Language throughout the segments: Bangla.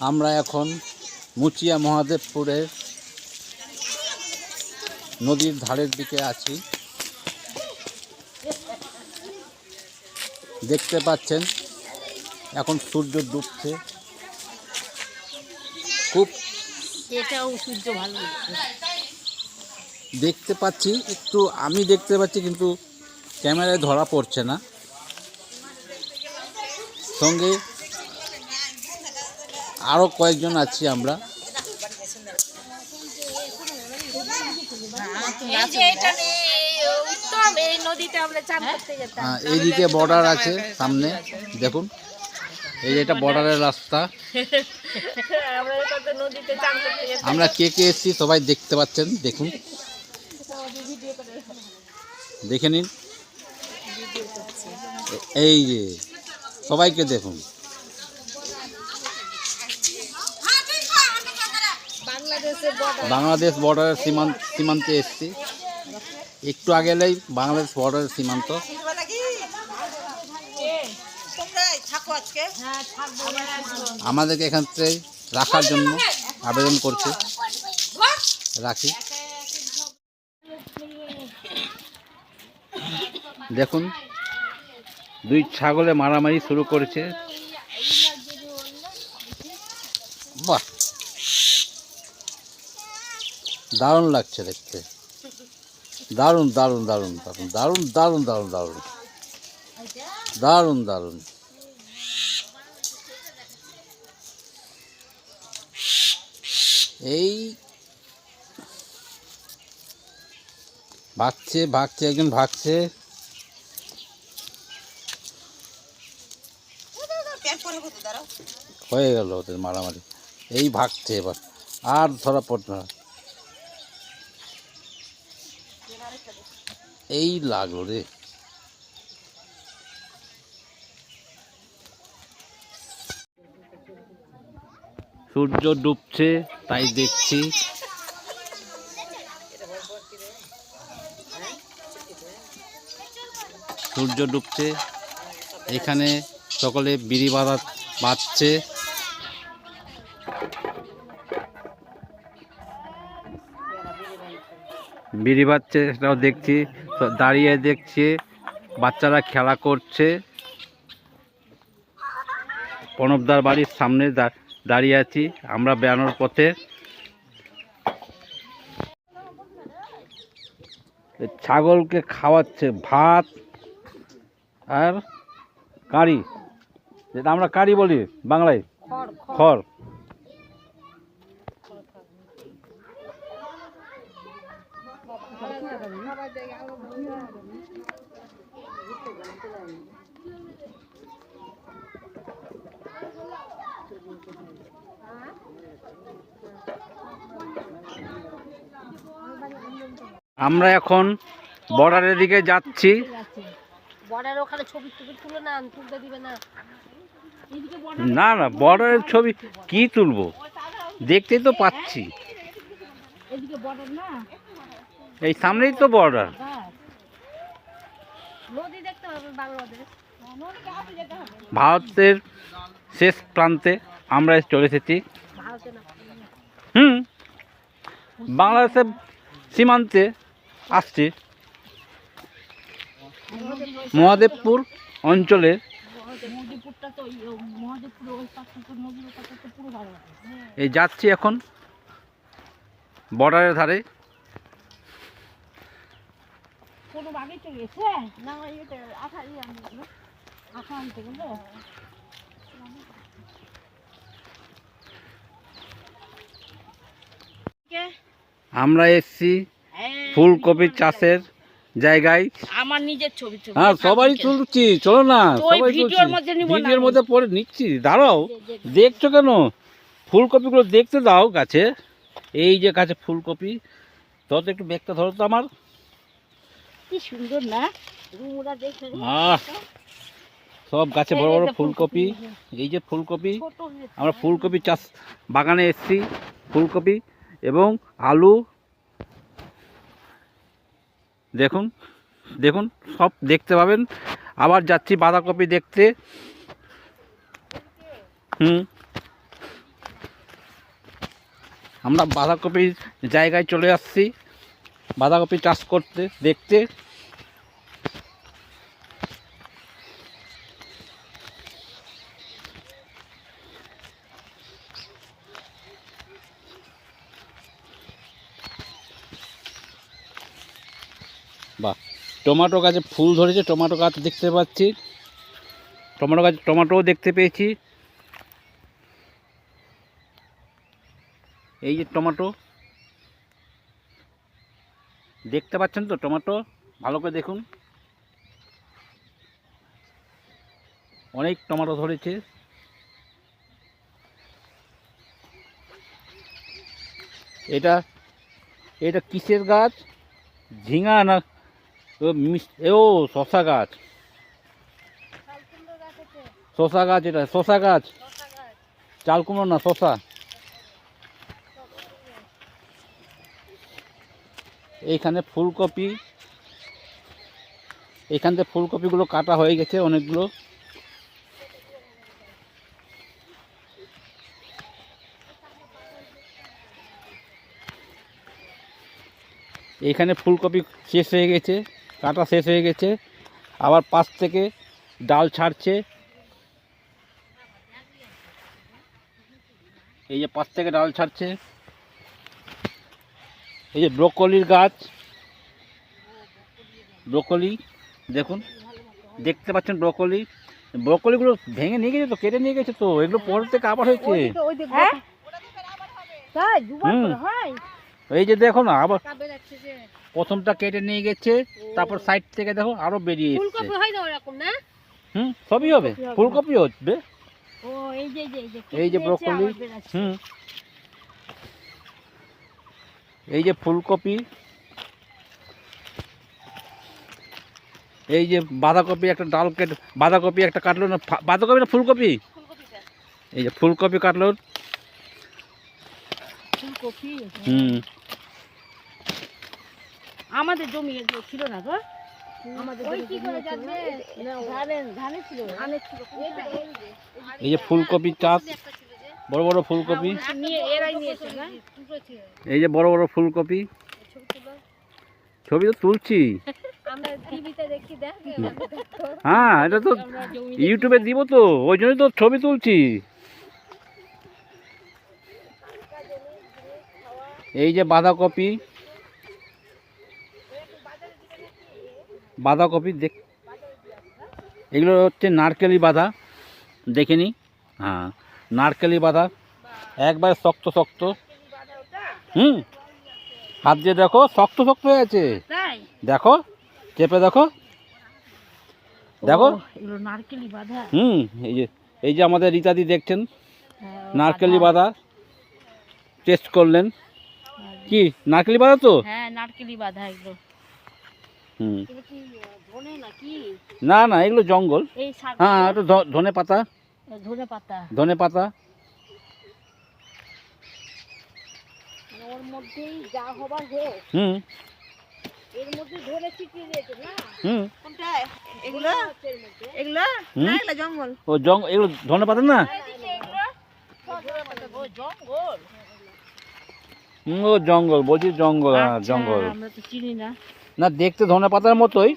আমরা এখন মুচিয়া মহাদেবপুরের নদীর ধারের দিকে আছি। দেখতে পাচ্ছেন এখন সূর্য ডুবছে। খুব এটাও সূর্য ভালো দেখতে পাচ্ছি, একটু আমি দেখতে পাচ্ছি কিন্তু ক্যামেরায় ধরা পড়ছে না। সঙ্গে আরও কয়েকজন আছি আমরা। এইদিকে বর্ডার আছে সামনে, দেখুন এই যে এটা বর্ডারের রাস্তা। আমরা কে কে এসছি সবাই দেখতে পাচ্ছেন, দেখুন দেখে নিন। এই যে সবাইকে দেখুন, বাংলাদেশ বর্ডারের সীমান্তে এসছি। একটু আগে এলেই বাংলাদেশ বর্ডারের সীমান্ত। আমাদেরকে এখান থেকে রাখার জন্য আবেদন করছে, রাখি। দেখুন দুই ছাগলে মারামারি শুরু করেছে। বাহ, দারুণ লাগছে দেখতে, দারুণ দারুণ দারুণ দারুণ দারুণ দারুণ দারুণ দারুণ দারুণ দারুণ। এই ভাগছে ভাগছে, একজন ভাগছে। হয়ে গেল ওদের মারামারি। এই ভাগছে, এবার আর ধরা পড়বে না। এই লাগলো রে। সূর্য ডুবছে তাই দেখছি। সূর্য ডুবছে, এখানে সকলে বিড়ি বাঁধছে। বিড়ি বাঁধছে সেটাও দেখছি, দাঁড়িয়ে দেখছি। বাচ্চারা খেলা করছে। প্রণবদার বাড়ির সামনে দাঁড়িয়ে আছি আমরা বেড়ানোর পথে। ছাগলকে খাওয়াচ্ছে ভাত আর কারি, যেটা আমরা কারি বলি বাংলায়, খড়। আমরা এখন বর্ডারের দিকে যাচ্ছি। না না, বর্ডারের ছবি কি তুলবো, দেখতে তো পাচ্ছি এই সামনেই তো বর্ডার। ভারতের শেষ প্রান্তে আমরা চলে এসেছি। বাংলাদেশের সীমান্তে আসছে। মহাদেবপুর অঞ্চলে এই যাচ্ছি এখন বর্ডারের ধারে। আমরা এসছি ফুলকপি চাষের জায়গায়। আমার নিজের ছবি, হ্যাঁ সবাই তুলছি, চলো না সবাই ভিডিওর মধ্যে পরে নিচ্ছি। দাঁড়াও, দেখছো কেন? ফুলকপিগুলো দেখতে দাও গাছে। এই যে গাছে ফুলকপি, তত একটু দেখতে ধরো তো আমার। কি সুন্দর না, সব গাছে বড় বড় ফুলকপি। এই যে ফুলকপি, আমরা ফুলকপি চাষ বাগানে এসছি। ফুলকপি এবং আলু, দেখুন দেখুন সব দেখতে পাবেন। আবার যাচ্ছি বাঁধাকপি দেখতে। আমরা বাঁধাকপির জায়গায় চলে আসছি, বাঁধাকপি চাষ করতে দেখতে। বাহ, টমেটো গাছে ফুল ধরেছে, টমেটো গাছ দেখতে পাচ্ছি, টমেটো গাছ টমেটোও দেখতে পেয়েছি। এই যে টমেটো দেখতে পাচ্ছেন তো, টমেটো ভালো করে দেখুন, অনেক টমেটো ধরেছে। এটা এটা কিসের গাছ? ঝিঙা না ও শশা গাছ, শশা গাছ, এটা শশা গাছ, চাল কুমড়ো না, শশা। এইখানে ফুলকপি, এইখান থেকে ফুলকপিগুলো কাটা হয়ে গেছে অনেকগুলো। এইখানে ফুলকপি শেষ হয়ে গেছে, কাটা শেষ হয়ে গেছে, আবার পাশ থেকে ডাল ছাড়ছে। এই যে পাশ থেকে ডাল ছাড়ছে। এই যে ব্রোকলির গাছ, ব্রোকলি দেখুন, দেখতে পাচ্ছেন ব্রোকলি, ব্রোকলিগুলো ভেঙে নিয়ে গেছে তো, কেটে নিয়ে গেছে তো, এগুলো পর থেকে আবার হয়েছে। এই যে দেখো না, আবার প্রথমটা কেটে নিয়ে গেছে, তারপর সাইড থেকে দেখো আরো বেরিয়ে এসছে। সবই হবে, ফুলকপি হচ্ছে। এই যে ব্রোকলি, এই যে ফুলকপি, এই যে বাঁধাকপি একটা ডাল কেটে, বাঁধাকপি একটা কাটলো না, বাঁধাকপি না ফুলকপি, এই যে ফুলকপি কাটলো। আমাদের জমি ছিল না গো, এই যে ফুলকপি চাষ, বড় বড় ফুলকপি, এই যে বড় বড় ফুলকপি। ছবি তো তুলছি, হ্যাঁ এটা তো ইউটিউবে দিব তো, ওই জন্যই তো ছবি তুলছি। এই যে বাঁধাকপি, বাঁধাকপি দেখ, এগুলো হচ্ছে নারকেলি বাঁধা, দেখে নি, হ্যাঁ নারকেলি বাঁধা, একবার শক্ত শক্ত। হাত দিয়ে দেখো, শক্ত শক্ত হয়ে আছে, দেখো চেপে দেখো, দেখো নারকেলি বাঁধা। এই যে আমাদের রীতাদি দেখছেন, নারকেলি বাঁধা টেস্ট করলেন, কি নারকেলি বাঁধা তো? হ্যাঁ নারকেলি বাঁধা এগুলো। না না, এগুলো জঙ্গল। হ্যাঁ একটু ধনে পাতা, ধনে পাতা, ধনে পাতা। ওর মধ্যেই যা হবার হোক, এর মধ্যে ধরে চিটিয়ে দিয়েছে না। কোনটা এগুলো? এগুলো না, এগুলো জঙ্গল। ও জঙ্গল, এগুলো ধনে পাতা না, ও জঙ্গল বলছি, জঙ্গল, হ্যাঁ জঙ্গল। আমরা তো চিনি না। না দেখতে ধনে পাতার মতোই।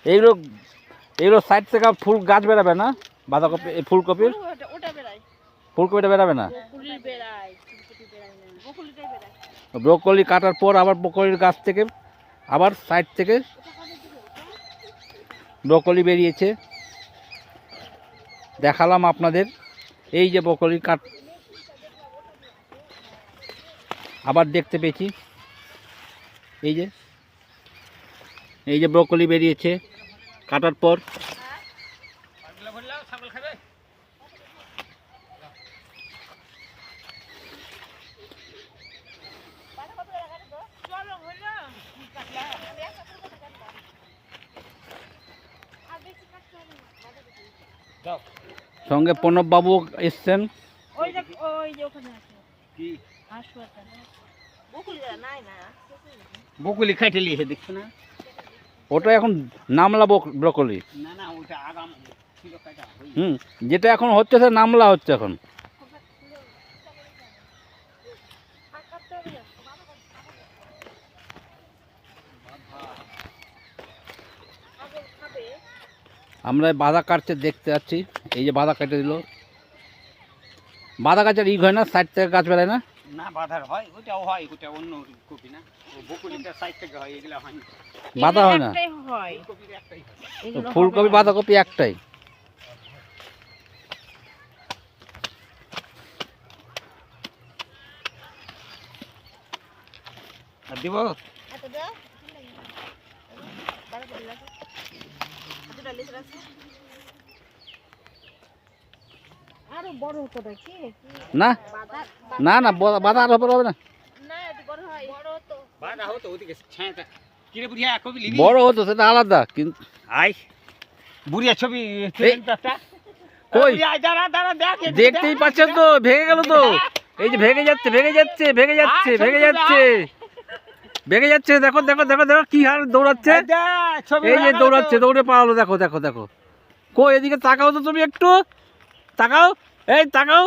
এগুলো এগুলো সাইড থেকে ফুল গাছ বেরাবে না, বাঁধাকপি ফুলকপির, ফুলকপিটা বেরাবে না, ব্রোকলি কাটার পর আবার ব্রোকলির গাছ থেকে আবার সাইড থেকে ব্রোকলি বেরিয়েছে, দেখালাম আপনাদের। এই যে ব্রোকলি কাট আবার দেখতে পেয়েছি, এই যে ব্রোকলি বেরিয়েছে কাটার পর। সঙ্গে প্রণব বাবু এসছেন। বকুলি খাইতে লিখে দেখছো না, ওটা এখন নামলা ব্রকলি, যেটা এখন হচ্ছে সে নামলা হচ্ছে এখন। আমরা বাঁধা কাটতে দেখতে যাচ্ছি। এই যে বাঁধা কেটে দিল। বাঁধা গাছের ই হয় না, সাইড থেকে গাছ বেড়ায় না? না বাঁধার হয়, ওটাও হয়, ওটা অন্য কপি না, ও বকুলিটা সাইড থেকে হয়, এগুলা হয় না। বাঁধা হয় না, ফুলকপির একটাই হয়। তো ফুলকপি বাঁধাকপি একটাই। আর দিব আরো বড় হতো নাকি? না না না, বাঁধা আর হবে না, না এত বড় হয়, বড় হতো। বাঁধা হতো ওদিকে ছায়াটা। কিরে বুড়িয়া কবি লিবি? বড় হতো সেটা আলাদা, কিন্তু আই বুড়িয়া ছবি একটা কই বুড়িয়া দাঁড়া দাঁড়া দেখ, দেখতেই পাচ্ছেন তো, ভেঙে গেল তো। এই যে ভেঙে যাচ্ছে, ভেঙে যাচ্ছে, ভেঙে যাচ্ছে, ভেঙে যাচ্ছে, ভেঙে যাচ্ছে। দেখো দেখো দেখো দেখো কি হার দৌড়াচ্ছে, এই যে দৌড়াচ্ছে, দৌড়ে পালালো। দেখো দেখো দেখো, কই এদিকে তাকাও তো তুমি একটু, তাকাও, এই তাকাও,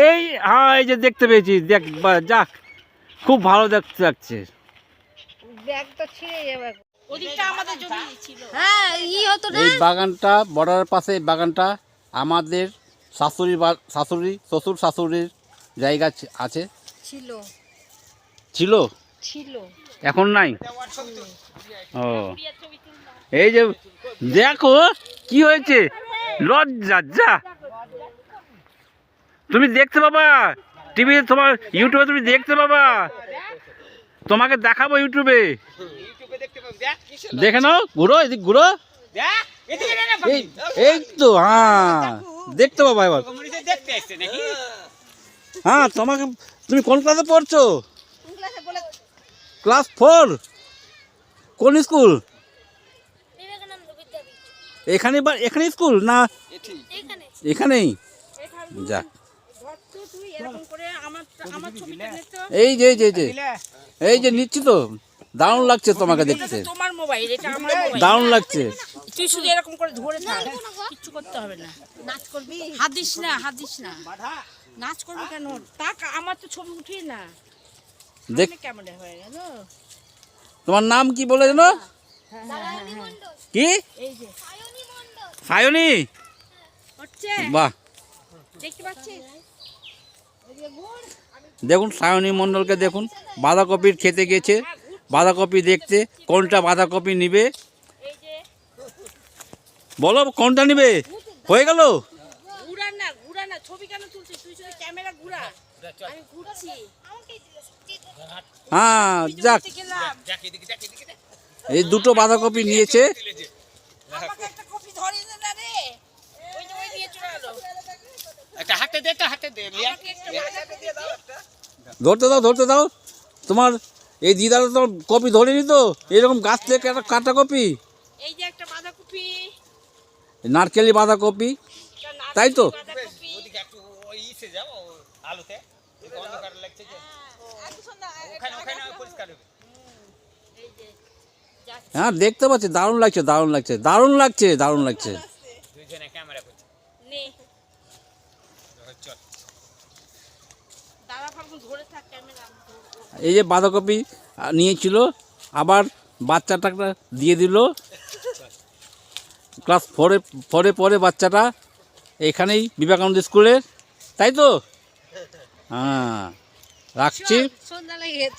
এই হ্যাঁ এই যে দেখতে পেয়েছি, দেখ যাক, খুব ভালো দেখতে লাগছে। ব্যাগ তো ছিঁড়ে যাবে। ওদিকটা আমাদের জমি ছিল। হ্যাঁ ই হতো না। এই বাগানটা, বর্ডারের পাশে এই বাগানটা আমাদের শাশুড়ি শ্বশুর শাশুড়ির জায়গা আছে, ছিল ছিল, ছিল, এখন নাই। ও এই যে দেখো কি হয়েছে, লজ্জা যা। তুমি দেখতে পাবা টিভি, তোমার ইউটিউবে তুমি দেখতে পাবা, তোমাকে দেখাবো ইউটিউবে, দেখে নাও। ঘুরো এদিক, ঘুরো, এই তো, হ্যাঁ দেখতে পাবা এবার। হ্যাঁ তোমাকে, তুমি কোন ক্লাসে পড়ছো? ক্লাস 4। কোন স্কুল? এখানে, এখানে স্কুল না এখানেই? যাক, এই যে এই যে এই যে নিচ্ছি তো, দারুণ লাগছে তোমাকে দেখতে, তোমার মোবাইল, এটা আমার মোবাইল, দারুণ লাগছে। তুই শুধু এরকম করে ধরে থাক, কিচ্ছু করতে হবে না। নাচ করবি? হাত দিস না, হাত দিস না। নাচ করবি কেন? তাক, আমার তো ছবি উঠিয়ে না, দেখ কেমন হয়ে গেল। তোমার নাম কি বলে জানো? কি? এই যে সায়নী, হচ্ছে, বাহ, দেখতে পাচ্ছিস? দেখুন সায়নী মণ্ডলকে দেখুন, বাঁধাকপির খেতে গেছে, বাঁধাকপি দেখতে। কোনটা বাঁধাকপি নিবে বলো, কোনটা নিবে? হয়ে গেল। ঘুরা না, ঘুরা না, ছবি কেন তুলছিস? তুই শুধু ক্যামেরা ঘুরা, আমি ঘুরছি। হ্যাঁ যাক, এই দুটো বাঁধাকপি নিয়েছে। আমাকে একটা কপি ধরিয়ে দে না রে, ওই যে ওই নিয়ে চলে গেল। একটা হাতে দে, একটা হাতে দে, লিয়া ধরতে দাও, ধরতে দাও। তোমার এই দিদারা তো কপি ধরেনি তো, এরকম গাছ থেকে একটা কাটা কপি, এই যে একটা বাঁধাকপি, নারকেলি বাঁধাকপি, তাই তো? বাঁধাকপি। ওদিকে একটু ওই ইসে যাও, আলোতে একটু অন্ধকার লাগছে যে, ওখানে ওখানে পরিষ্কার হবে। এই যে হ্যাঁ দেখতে পাচ্ছি, দারুণ লাগছে, দারুণ লাগছে, দারুণ লাগছে, দারুণ লাগছে। দুইজনে ক্যামেরা করছে। নে চল দাদা ফাগুন ধরে থাক ক্যামেরা। এই যে বাঁধাকপি নিয়েছিল, আবার বাচ্চাটাকে দিয়ে দিল। ক্লাস 4-এ পড়ে বাচ্চাটা, এখানেই বিবেকানন্দ স্কুলে, তাই তো? হ্যাঁ রাখছি। সন্ধ্যা লেগে গেছে।